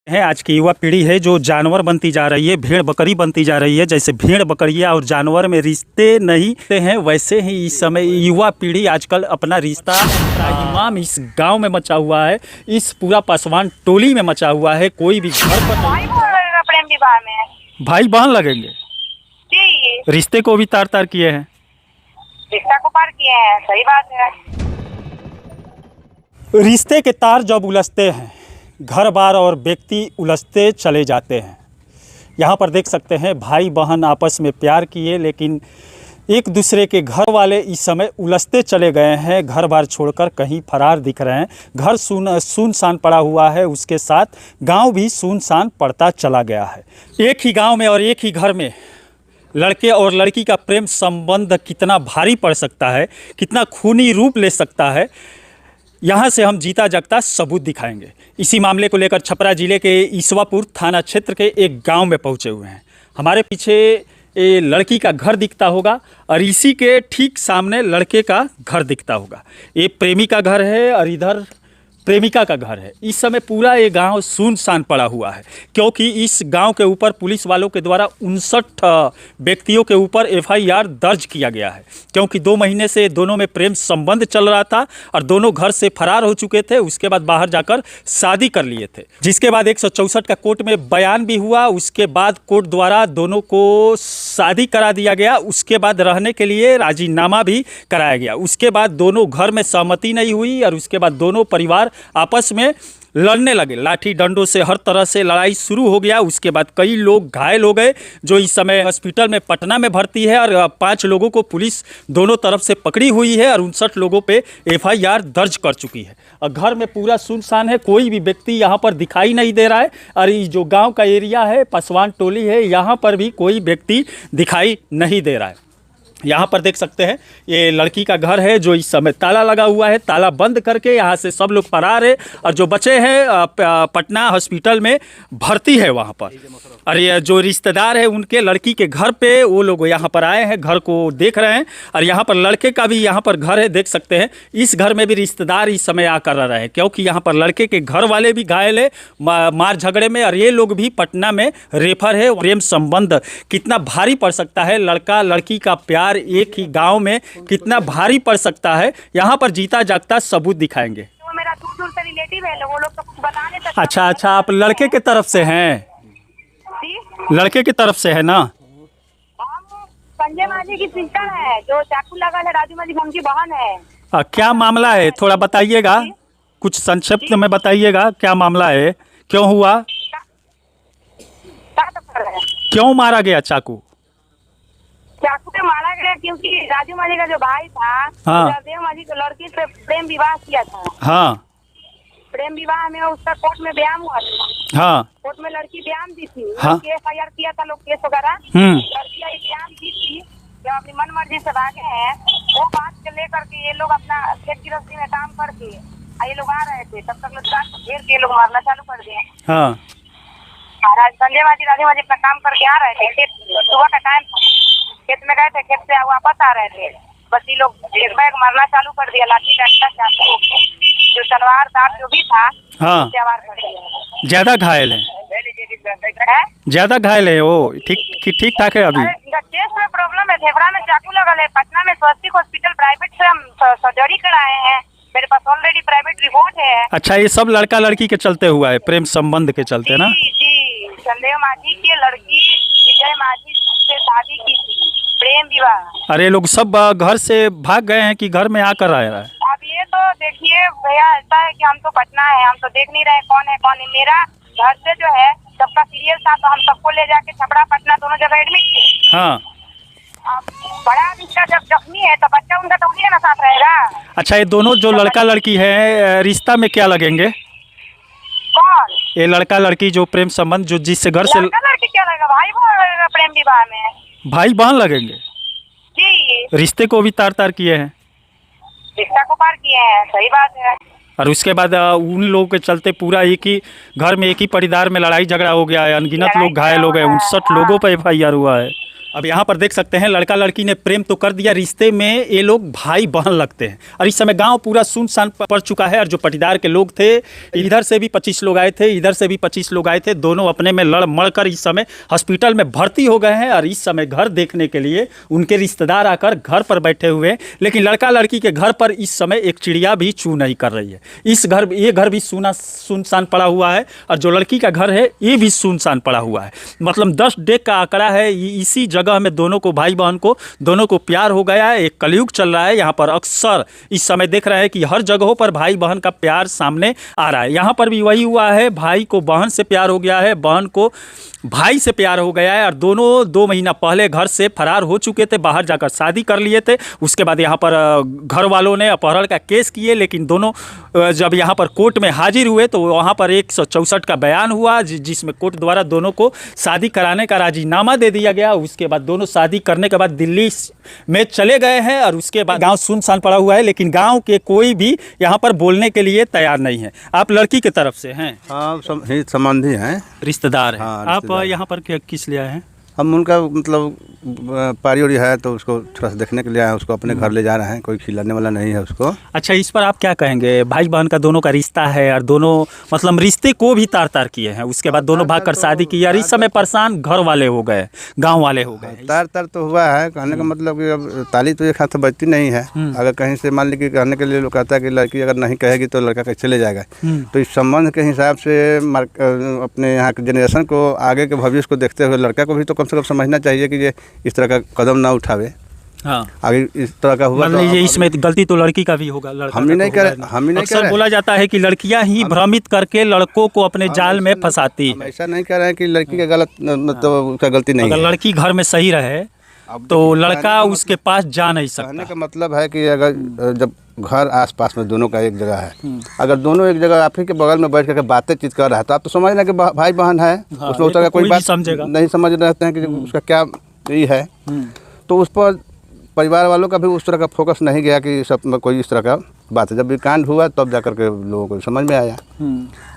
है आज की युवा पीढ़ी है जो जानवर बनती जा रही है, भेड़ बकरी बनती जा रही है। जैसे भेड़ बकरियां और जानवर में रिश्ते नहीं हैं, वैसे ही इस समय युवा पीढ़ी आजकल अपना रिश्ता त्राहिमाम इस गांव में मचा हुआ है, इस पूरा पासवान टोली में मचा हुआ है। कोई भी घर पर नहीं प्रेम विवाह में भाई बहन लगेंगे, जी रिश्ते को भी तार तार किए हैं, रिश्ता को पार किए हैं। सही बात है। रिश्ते के तार जब उलझते हैं, घर बार और व्यक्ति उलझते चले जाते हैं। यहाँ पर देख सकते हैं भाई बहन आपस में प्यार किए, लेकिन एक दूसरे के घर वाले इस समय उलझते चले गए हैं, घर बार छोड़कर कहीं फरार दिख रहे हैं। घर सुनसान पड़ा हुआ है, उसके साथ गांव भी सुनसान पड़ता चला गया है। एक ही गांव में और एक ही घर में लड़के और लड़की का प्रेम संबंध कितना भारी पड़ सकता है, कितना खूनी रूप ले सकता है, यहाँ से हम जीता जागता सबूत दिखाएंगे। इसी मामले को लेकर छपरा जिले के ईसवापुर थाना क्षेत्र के एक गांव में पहुँचे हुए हैं। हमारे पीछे ये लड़की का घर दिखता होगा और इसी के ठीक सामने लड़के का घर दिखता होगा। ये प्रेमी का घर है और इधर प्रेमिका का घर है। इस समय पूरा ये गांव सुनसान पड़ा हुआ है, क्योंकि इस गांव के ऊपर पुलिस वालों के द्वारा 59 व्यक्तियों के ऊपर एफआईआर दर्ज किया गया है, क्योंकि 2 महीने से दोनों में प्रेम संबंध चल रहा था और दोनों घर से फरार हो चुके थे। उसके बाद बाहर जाकर शादी कर लिए थे, जिसके बाद 164 का कोर्ट में बयान भी हुआ। उसके बाद कोर्ट द्वारा दोनों को शादी करा दिया गया। उसके बाद रहने के लिए राजीनामा भी कराया गया। उसके बाद दोनों घर में सहमति नहीं हुई और उसके बाद दोनों परिवार आपस में लड़ने लगे। लाठी डंडों से हर तरह से लड़ाई शुरू हो गया। उसके बाद कई लोग घायल हो गए, जो इस समय हॉस्पिटल में पटना में भर्ती है और 5 लोगों को पुलिस दोनों तरफ से पकड़ी हुई है और 59 लोगों पे एफआईआर दर्ज कर चुकी है। और घर में पूरा सुनसान है, कोई भी व्यक्ति यहाँ पर दिखाई नहीं दे रहा है। और ये जो गाँव का एरिया है, पासवान टोली है, यहाँ पर भी कोई व्यक्ति दिखाई नहीं दे रहा है। यहाँ पर देख सकते हैं ये लड़की का घर है, जो इस समय ताला लगा हुआ है। ताला बंद करके यहाँ से सब लोग फरार है और जो बचे हैं पटना हॉस्पिटल में भर्ती है वहाँ पर। और ये जो रिश्तेदार है उनके लड़की के घर पे वो लोग यहाँ पर आए हैं, घर को देख रहे हैं। और यहाँ पर लड़के का भी यहाँ पर घर है, देख सकते हैं। इस घर में भी रिश्तेदार इस समय आकर रह रहे हैं, क्योंकि यहाँ पर लड़के के घर वाले भी घायल है मार झगड़े में और ये लोग भी पटना में रेफर है। प्रेम संबंध कितना भारी पड़ सकता है, लड़का लड़की का प्यार एक ही गांव में कितना भारी पड़ सकता है, यहाँ पर जीता जागता सबूत दिखाएंगे। तो मेरा दूर से रिलेटिव है, वो लोग तो कुछ बता नहीं सकते। अच्छा, आप लड़के के तरफ से हैं? लड़के की तरफ से है ना? हम संजय माझी की सिस्टर है, जो चाकू लगा है राजू माझी, उनकी बहन है। क्या मामला है, थोड़ा बताइएगा, कुछ संक्षिप्त में बताइएगा, क्या मामला है, क्यों हुआ, क्यों मारा गया चाकू? चाकू पे मारा गया क्योंकि राजू माझी का जो भाई था, हाँ, राजू माझी को लड़की से प्रेम विवाह किया था। हाँ, प्रेम विवाह में उसका कोर्ट में बयान हुआ था। हाँ, कोर्ट में लड़की बयान दी थी। हाँ, एफआईआर किया था लोग, केस वगैरह। लड़की बयान दी थी, जो अपनी मन मर्जी से भागे हैं। वो बात को लेकर के ये लोग अपना खेत गृहस्थी में काम करके ये लोग आ रहे थे, तब तक लोग घेर के लोग मारना चालू कर दिए। हाँ, संजय माझी राजू माझी अपना काम करके आ रहे थे, सुबह का टाइम था, खेत में गए थे, खेत से वापस आ रहे थे, बस ये लोग एक बैग मारना चालू कर दिया, लाठी डंडा जो तलवार दार जो भी था, हाँ, कर दिया। ज्यादा घायल है? ज्यादा घायल है वो? ठीक ठाक है अभी? चेस्ट में प्रॉब्लम है, फेफड़ा में चाकू लगल है। पटना में स्वस्तिक हॉस्पिटल प्राइवेट से हम सर्जरी कराए हैं, मेरे पास ऑलरेडी प्राइवेट रिपोर्ट है। अच्छा, ये सब लड़का लड़की के चलते हुआ है, प्रेम संबंध के चलते ना? जी, संजय माझी की लड़की विजय माझी से शादी की थी, प्रेम विवाह। अरे लोग सब घर से भाग गए हैं कि घर में आकर आया है? अब ये तो देखिए भैया, ऐसा है कि हम तो पटना है, हम तो देख नहीं रहे कौन है कौन नहीं। मेरा घर से जो है सबका सीरियल था, तो हम सबको ले जाके छपरा पटना दोनों जगह एडमिट किए। हाँ, अब बड़ा रिश्ता जब जख्मी है तो बच्चा उनका तो उन्हीं के साथ रहेगा। अच्छा, ये दोनों जो लड़का लड़की है रिश्ता में क्या लगेंगे? कौन? ये लड़का लड़की जो प्रेम संबंध, जो जिससे घर से लड़का लड़की क्या लगेगा, भाई बहन लगेगा प्रेम विवाह में। भाई बहन लगेंगे जी, रिश्ते को भी तार तार किए हैं, रिश्ता को पार किए हैं। सही बात है। और उसके बाद उन लोगों के चलते पूरा एक ही घर में एक ही परिवार में लड़ाई झगड़ा हो गया है, अनगिनत लोग घायल हो गए, 59 लोगों पर एफआईआर हुआ है। अब यहाँ पर देख सकते हैं लड़का लड़की ने प्रेम तो कर दिया, रिश्ते में ये लोग भाई बहन लगते हैं। और इस समय गांव पूरा सुनसान पड़ चुका है। और जो पटीदार के लोग थे, इधर से भी 25 लोग आए थे, इधर से भी 25 लोग आए थे, दोनों अपने में लड़ मड़ कर इस समय हॉस्पिटल में भर्ती हो गए हैं। और इस समय घर देखने के लिए उनके रिश्तेदार आकर घर पर बैठे हुए हैं। लेकिन लड़का लड़की के घर पर इस समय एक चिड़िया भी चू नहीं कर रही है। ये घर भी सुनसान पड़ा हुआ है। और जो लड़की का घर है ये भी सुनसान पड़ा हुआ है। मतलब 10 डेग का आंकड़ा है। इसी जगह में दोनों को, भाई बहन को, दोनों को प्यार हो गया है। एक कलयुग चल रहा है यहाँ पर। अक्सर इस समय देख रहे हैं कि हर जगहों पर भाई बहन का प्यार सामने आ रहा है। यहाँ पर भी वही हुआ है। भाई को बहन से प्यार हो गया है, बहन को भाई से प्यार हो गया है। और दोनों 2 महीना पहले घर से फरार हो चुके थे, बाहर जाकर शादी कर लिए थे। उसके बाद यहाँ पर घर वालों ने अपहरण का केस किए। लेकिन दोनों जब यहाँ पर कोर्ट में हाजिर हुए तो वहाँ पर 164 का बयान हुआ, जिसमें कोर्ट द्वारा दोनों को शादी कराने का राजीनामा दे दिया गया। उसके बाद दोनों शादी करने के बाद दिल्ली में चले गए हैं। और उसके बाद गांव सुनसान पड़ा हुआ है। लेकिन गांव के कोई भी यहाँ पर बोलने के लिए तैयार नहीं है। आप लड़की की तरफ से हैं? हाँ, संबंधी हैं, रिश्तेदार हैं। हाँ, आप यहाँ पर किस लिए आए हैं? हम उनका मतलब पारी उरी है तो उसको थोड़ा सा देखने के लिए आए हैं। उसको अपने घर ले जा रहे हैं, कोई खिलाने वाला नहीं है उसको। अच्छा, इस पर आप क्या कहेंगे? भाई बहन का दोनों का रिश्ता है और दोनों मतलब रिश्ते को भी तार तार किए हैं। उसके बाद दोनों भागकर शादी की और इस समय परेशान घर वाले हो गए, गांव वाले हो गए। तार तार तो हुआ है। कहने का मतलब कि अब ताली तो एक हाथ से बजती नहीं है। अगर कहीं से मान लीजिए कहने के लिए लोग कहता है कि लड़की अगर नहीं कहेगी तो लड़का कैसे चले जाएगा। तो इस संबंध के हिसाब से अपने यहाँ के जनरेशन को, आगे के भविष्य को देखते हुए लड़का को भी तो कम से कम समझना चाहिए कि ये इस तरह का कदम ना उठावे। हाँ, आगे इस तरह का हुआ मान लीजिए इसमें गलती तो लड़की का भी होगा। हम ही नहीं करें। अक्सर बोला जाता है कि लड़कियां ही भ्रमित करके लड़कों को अपने जाल में फंसाती है। ऐसा नहीं कह रहे हैं कि लड़की का गलत मतलब उसका गलती नहीं है। अगर लड़की घर में सही रहे तो लड़का उसके पास जा नहीं सकता। कहने का मतलब है कि अगर जब घर आसपास में दोनों का एक जगह है, अगर दोनों एक जगह आप ही के बगल में बैठ करके बातें चीत कर रहा है तो आप तो समझ रहे हैं कि भाई बहन है। हाँ, उसमें उस तरह का कोई बात समझेगा नहीं, समझ रहते हैं कि उसका क्या ये है। तो उस पर परिवार वालों का भी उस तरह का फोकस नहीं गया कि सब में कोई इस तरह का बात है। जब भी कांड हुआ तब जा करके लोगों को समझ में आया।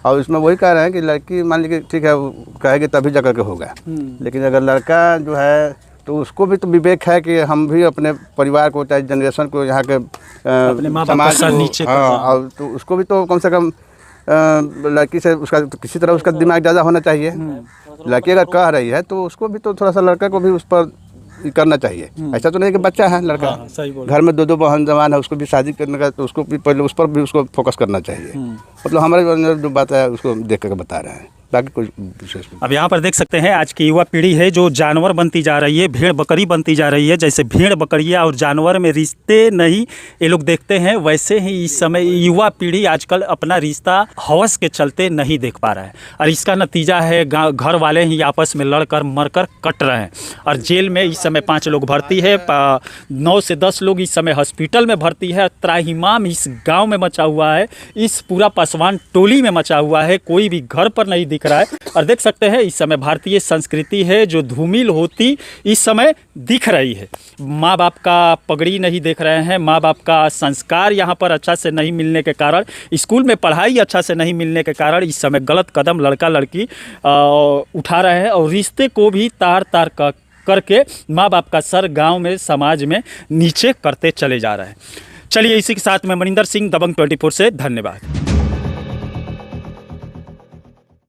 और इसमें वही कह रहे हैं कि लड़की मान लीजिए ठीक है कहेगी तभी जा करके होगा। लेकिन अगर लड़का जो है तो उसको भी तो विवेक है कि हम भी अपने परिवार को, चाहे जनरेशन को, यहाँ के समाज को, और तो उसको भी तो कम से कम लड़की से उसका तो किसी तरह उसका दिमाग ज़्यादा होना चाहिए। लड़की अगर कह रही है तो उसको भी तो थोड़ा सा लड़का को भी उस पर करना चाहिए। ऐसा तो नहीं कि बच्चा है लड़का, घर में 2 बहन जवान है, उसको भी शादी करने का तो उसको भी पहले उस पर भी उसको फोकस करना चाहिए। मतलब हमारे जो बात है उसको देख कर बता रहे हैं, बाकी कोई विशेष नहीं। अब यहाँ पर देख सकते हैं आज की युवा पीढ़ी है जो जानवर बनती जा रही है, भेड़ बकरी बनती जा रही है। जैसे भेड़ बकरियाँ और जानवर में रिश्ते नहीं ये लोग देखते हैं, वैसे ही इस समय युवा पीढ़ी आजकल अपना रिश्ता हवस के चलते नहीं देख पा रहा है। और इसका नतीजा है घर वाले ही आपस में लड़कर मरकर कट रहे हैं। और जेल में इस समय 5 लोग भर्ती है, 9 से 10 लोग इस समय हॉस्पिटल में भर्ती है। त्राहिमाम इस गाँव में मचा हुआ है, इस पूरा पासवान टोली में मचा हुआ है। कोई भी घर पर नहीं दिख रहा है। और देख सकते हैं इस समय भारतीय संस्कृति है जो धूमिल होती इस समय दिख रही है। माँ बाप का पगड़ी नहीं देख रहे हैं, माँ बाप का संस्कार यहाँ पर अच्छा से नहीं मिलने के कारण, स्कूल में पढ़ाई अच्छा से नहीं मिलने के कारण इस समय गलत कदम लड़का लड़की उठा रहे हैं। और रिश्ते को भी तार तार करके माँ बाप का सर गाँव में, समाज में नीचे करते चले जा रहे हैं। चलिए इसी के साथ मैं मनिंदर सिंह, दबंग 24 से धन्यवाद।